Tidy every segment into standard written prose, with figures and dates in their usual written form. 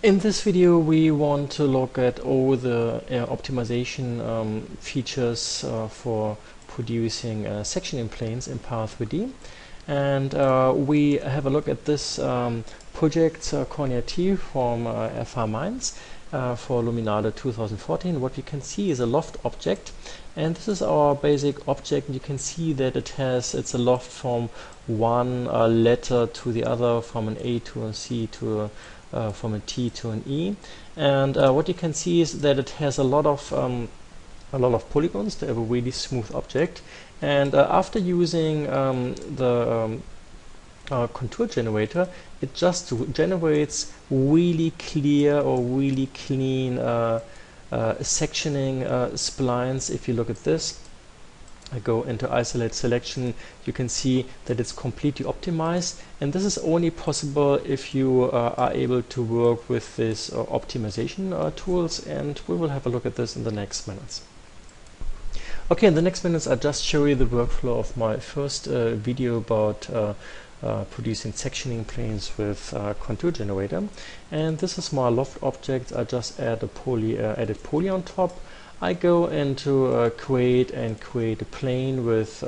In this video we want to look at all the optimization features for producing sectioning planes in para3D, and we have a look at this project Cornea T from FH Mainz for Luminale 2014. What you can see is a loft object, and this is our basic object. You can see that it's a loft from one letter to the other, from an A to a C to from a T to an E, and what you can see is that it has a lot of polygons to have a really smooth object. And after using the contour generator, it just generates really clear or really clean sectioning splines. If you look at this, I go into isolate selection, you can see that it's completely optimized, and this is only possible if you are able to work with this optimization tools, and we will have a look at this in the next minutes. Okay, in the next minutes I'll just show you the workflow of my first video about producing sectioning planes with contour generator. And this is my loft object. I just added poly on top. I go into create a plane with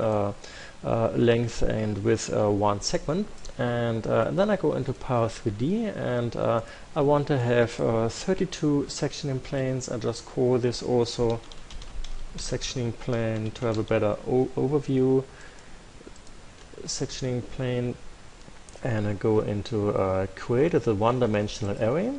length and width 1 segment, and then I go into para3D, and I want to have 32 sectioning planes. I just call this also sectioning plane to have a better overview. Sectioning plane, and I go into create as a one-dimensional array.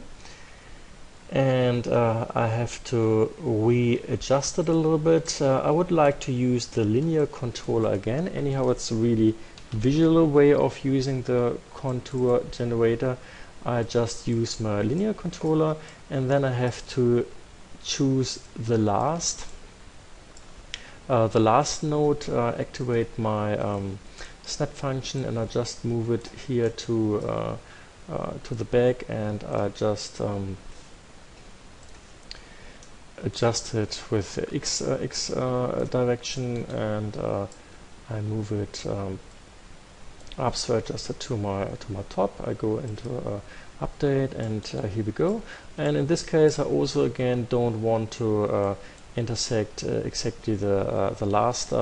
And I have to readjust it a little bit. I would like to use the linear controller again. Anyhow, it's a really visual way of using the contour generator. I just use my linear controller, and then I have to choose the last node, activate my snap function, and I just move it here to the back, and I just adjust it with X direction, and I move it up, so I adjust it to my top. I go into update, and here we go. And in this case, I also again don't want to intersect exactly the last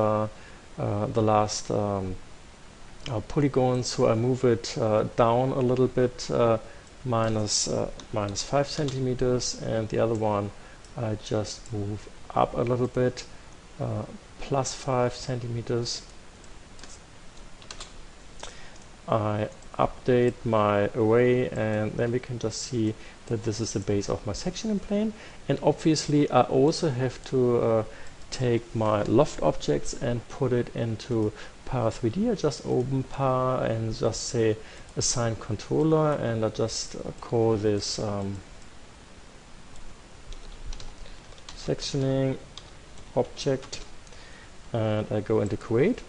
polygon, so I move it down a little bit, minus 5 centimeters, and the other one I just move up a little bit, plus 5 centimeters. I update my array, and then we can just see that this is the base of my sectioning plane. And obviously I also have to take my loft objects and put it into para3D. I just open para and just say assign controller, and I just call this sectioning object, and I go into create,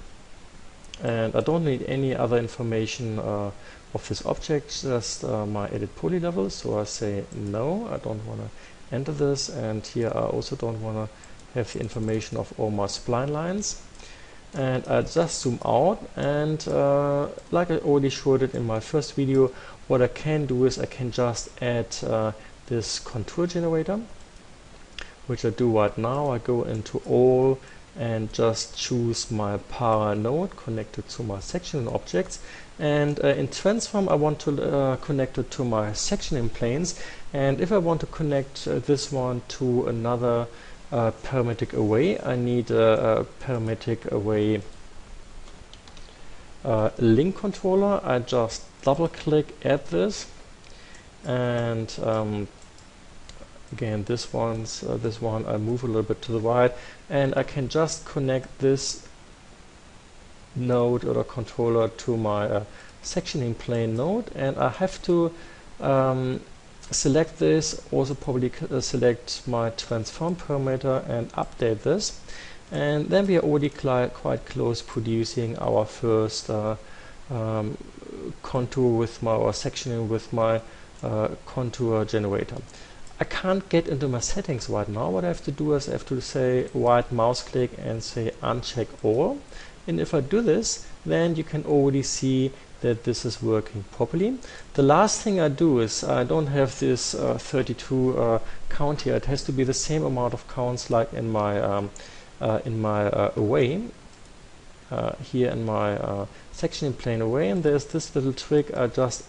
and I don't need any other information of this object, just my edit poly level. So I say no, I don't want to enter this, and here I also don't want to have the information of all my spline lines. And I just zoom out, and like I already showed it in my first video, what I can do is I can just add this contour generator, which I do right now. I go into all and just choose my para node connected to my sectioning objects, and in transform I want to connect it to my sectioning planes. And if I want to connect this one to another parametric array, I need a parametric array link controller. I just double click at this, and again this one I move a little bit to the right, and I can just connect this node or controller to my sectioning plane node, and I have to select this, also probably select my transform parameter and update this, and then we are already quite close producing our first contour with my sectioning with my contour generator. I can't get into my settings right now. What I have to do is I have to say right mouse click and say uncheck all, and if I do this, then you can already see that this is working properly. The last thing I do is I don't have this 32 count here. It has to be the same amount of counts like in my array. Here in my sectioning plane array, and there's this little trick. I just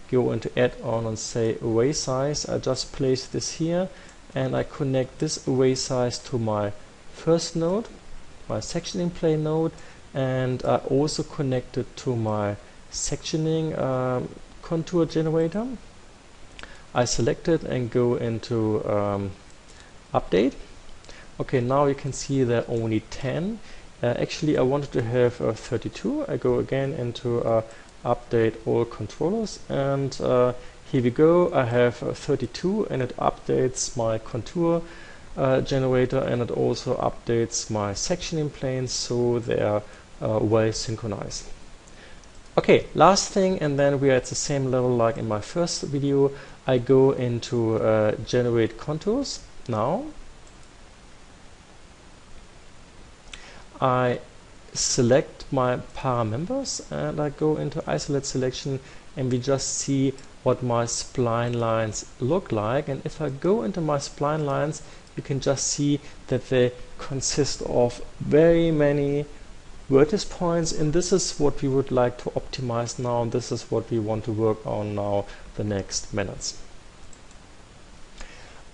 go into add-on and say array size. I just place this here, and I connect this array size to my first node, my sectioning plane node, and I also connect it to my sectioning contour generator. I select it and go into update. Okay, now you can see there are only 10. Actually, I wanted to have 32. I go again into update all controllers, and here we go. I have 32, and it updates my contour generator, and it also updates my sectioning planes, so they are well synchronized. Okay, last thing, and then we are at the same level like in my first video. I go into generate contours now. I select my para members, and I go into isolate selection, and we just see what my spline lines look like. And if I go into my spline lines, you can just see that they consist of very many vertex points, and this is what we would like to optimize now, and this is what we want to work on now the next minutes.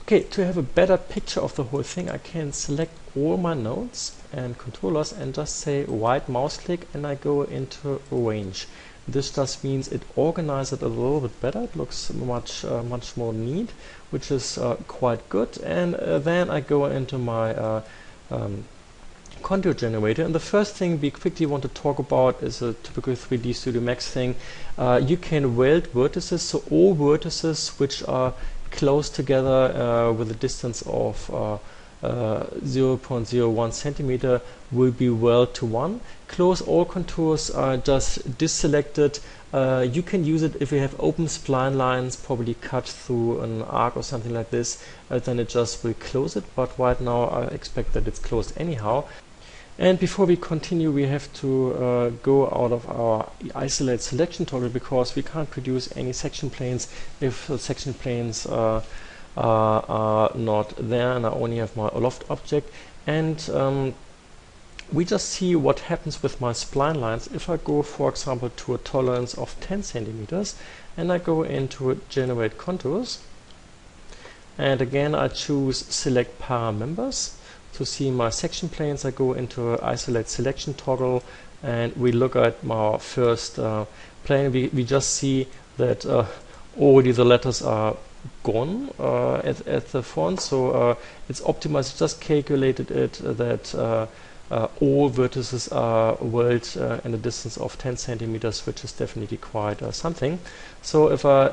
Okay, to have a better picture of the whole thing, I can select all my nodes and controllers and just say right mouse click, and I go into arrange. This just means it organizes it a little bit better. It looks much more neat, which is quite good. And then I go into my contour generator, and the first thing we quickly want to talk about is a typical 3D Studio Max thing. You can weld vertices, so all vertices which are close together with a distance of 0.01 centimeter will be weld to one. Close all contours are just deselected. You can use it if you have open spline lines, probably cut through an arc or something like this, then it just will close it, but right now I expect that it's closed anyhow. And before we continue, we have to go out of our isolate selection toggle, because we can't produce any section planes if the section planes are not there, and I only have my loft object. And we just see what happens with my spline lines if I go, for example, to a tolerance of 10 centimeters, and I go into generate contours, and again I choose select para members. To see my section planes, I go into isolate selection toggle, and we look at my first plane. We just see that already the letters are gone at the front, so it's optimized. It just calculated it that all vertices are welded in a distance of 10 centimeters, which is definitely quite something. So if I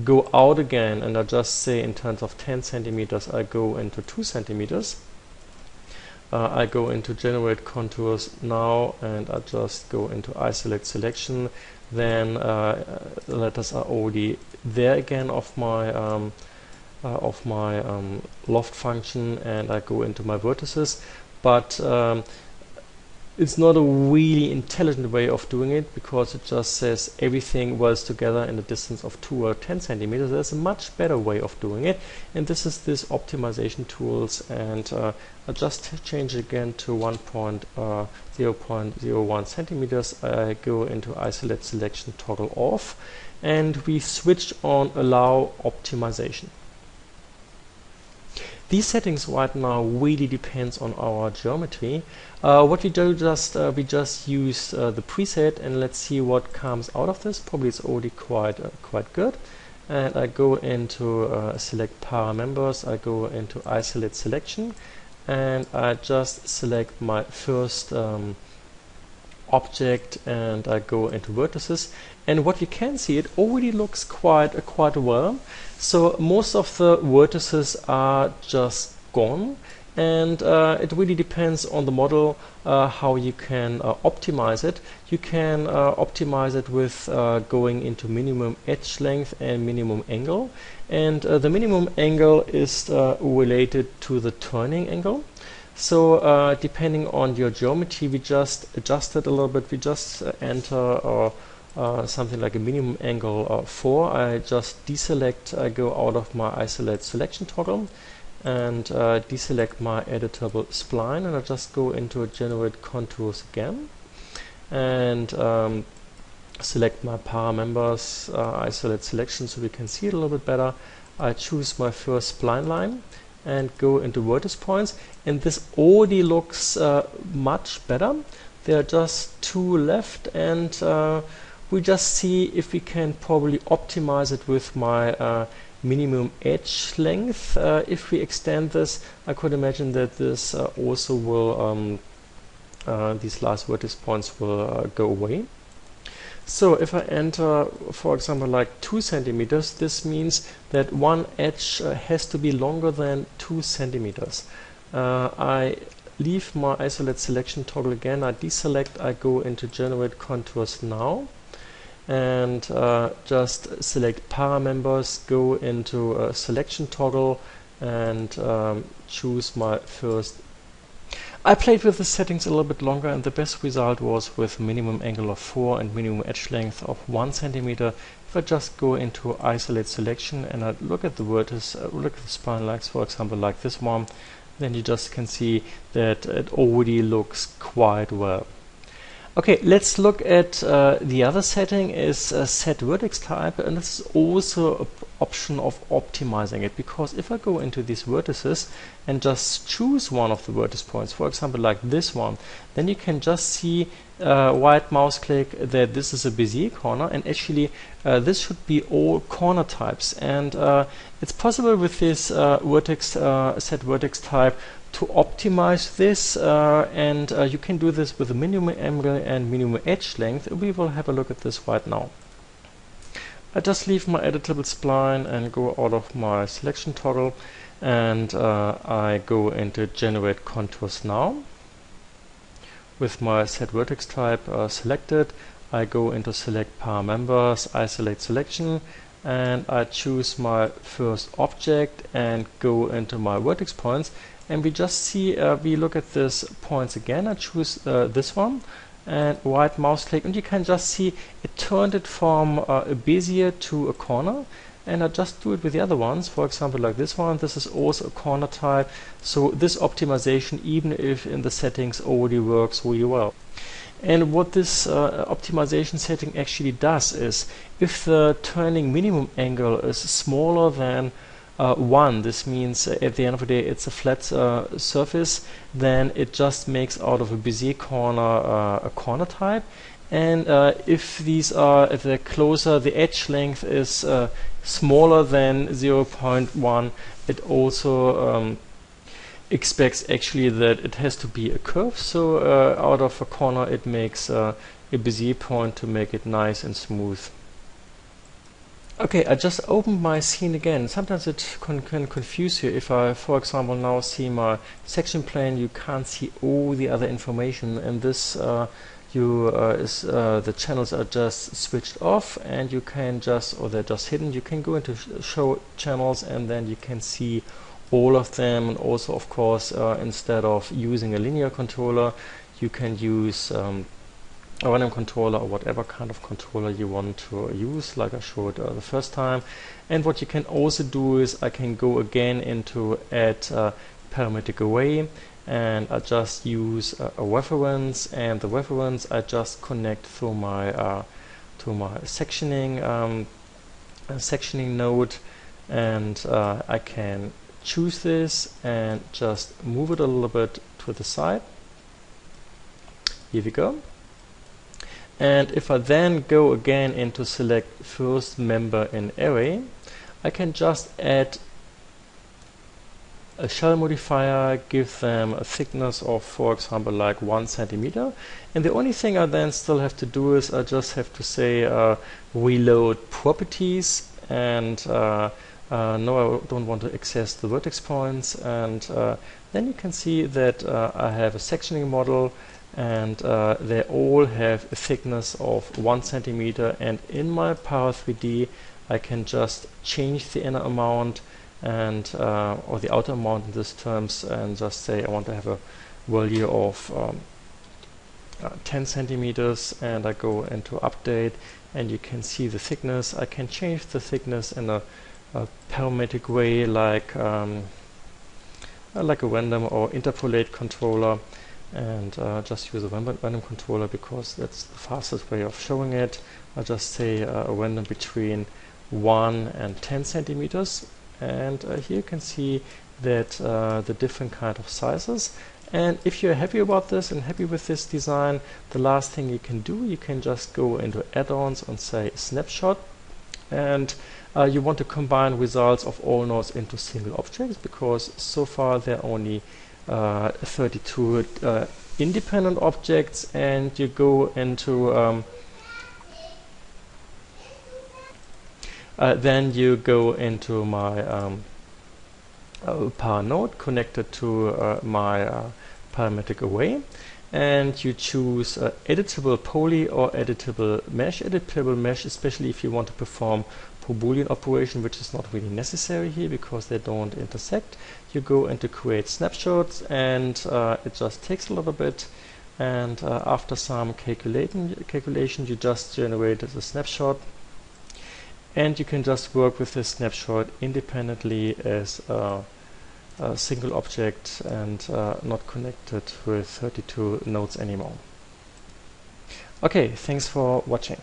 go out again and I just say in terms of 10 centimeters, I go into 2 centimeters. I go into generate contours now, and I just go into isolate selection. Then the letters are already there again of my loft function, and I go into my vertices. But it's not a really intelligent way of doing it, because it just says everything welds together in a distance of 2 or 10 centimeters. There's a much better way of doing it, and this is this optimization tools, and I just change it again to 0.01 centimeters. I go into isolate selection toggle off, and we switch on allow optimization. These settings right now really depends on our geometry. What we do we just use the preset, and let's see what comes out of this. Probably it's already quite good. And I go into select para members. I go into isolate selection, and I just select my first object, and I go into vertices. And what you can see, it already looks quite well. So most of the vertices are just gone, and it really depends on the model how you can optimize it. You can optimize it with going into minimum edge length and minimum angle, and the minimum angle is related to the turning angle. So depending on your geometry, we just adjust it a little bit. We just enter something like a minimum angle 4, I just deselect, I go out of my isolate selection toggle and deselect my editable spline, and I just go into generate contours again and select my para members, isolate selection so we can see it a little bit better. I choose my first spline line and go into vertex points, and this already looks much better. There are just 2 left, and we just see if we can probably optimize it with my minimum edge length. If we extend this, I could imagine that this also will these last vertex points will go away. So if I enter, for example, like 2 centimeters, this means that one edge has to be longer than 2 centimeters. I leave my isolate selection toggle again, I deselect, I go into generate contours now, and just select para members, go into selection toggle, and choose my first. I played with the settings a little bit longer, and the best result was with minimum angle of 4 and minimum edge length of 1 centimeter. If I just go into isolate selection and I look at the vertex, look at the spline lines, for example, like this one, then you just can see that it already looks quite well. Okay, let's look at the other setting is set vertex type, and this is also an option of optimizing it, because if I go into these vertices and just choose one of the vertex points, for example like this one, then you can just see right mouse click that this is a Bezier corner, and actually this should be all corner types, and it's possible with this set vertex type to optimize this, and you can do this with a minimum angle and minimum edge length. We will have a look at this right now. I just leave my editable spline and go out of my selection toggle, and I go into generate contours now. With my set vertex type selected, I go into select para members, isolate selection, and I choose my first object and go into my vertex points. And we just see, we look at this points again. I choose this one and right mouse click, and you can just see it turned it from a Bezier to a corner. And I just do it with the other ones, for example like this one. This is also a corner type, so this optimization, even if in the settings, already works really well. And what this optimization setting actually does is, if the turning minimum angle is smaller than 1, this means at the end of the day it's a flat surface, then it just makes out of a Bezier corner a corner type. And if they're closer, the edge length is smaller than 0.1, it also expects actually that it has to be a curve, so out of a corner it makes a Bezier point to make it nice and smooth. Okay, I just opened my scene again. Sometimes it can confuse you. If I, for example, now see my section plane, you can't see all the other information, and this the channels are just switched off, and you can just, or they're just hidden. You can go into show channels, and then you can see all of them. And also, of course, instead of using a linear controller, you can use a random controller or whatever kind of controller you want to use, like I showed the first time. And what you can also do is I can go again into add parametric array, and I just use a reference, and the reference I just connect through my to my sectioning node, and I can choose this and just move it a little bit to the side. Here we go. And if I then go again into select first member in array, I can just add a shell modifier, give them a thickness of, for example, like 1 centimeter. And the only thing I then still have to do is I just have to say reload properties, and no, I don't want to access the vertex points. And then you can see that I have a sectioning model, and they all have a thickness of 1 centimeter. And in my para3D, I can just change the inner amount and or the outer amount in these terms, and just say I want to have a value of 10 centimeters, and I go into update, and you can see the thickness. I can change the thickness in a parametric way, like a random or interpolate controller, and just use a random controller because that's the fastest way of showing it. I'll just say a random between 1 and 10 centimeters, and here you can see that the different kind of sizes. And if you're happy about this and happy with this design, the last thing you can do, you can just go into add-ons and say Snapshot, and you want to combine results of all nodes into single objects, because so far there are only 32 independent objects, and you go into then you go into my par node connected to my parametric array, and you choose editable poly or editable mesh. Editable mesh, especially if you want to perform Boolean operation, which is not really necessary here because they don't intersect. You go into create snapshots, and it just takes a little bit, and after some calculation you just generated a snapshot, and you can just work with this snapshot independently as a single object and not connected with 32 nodes anymore. Okay, thanks for watching.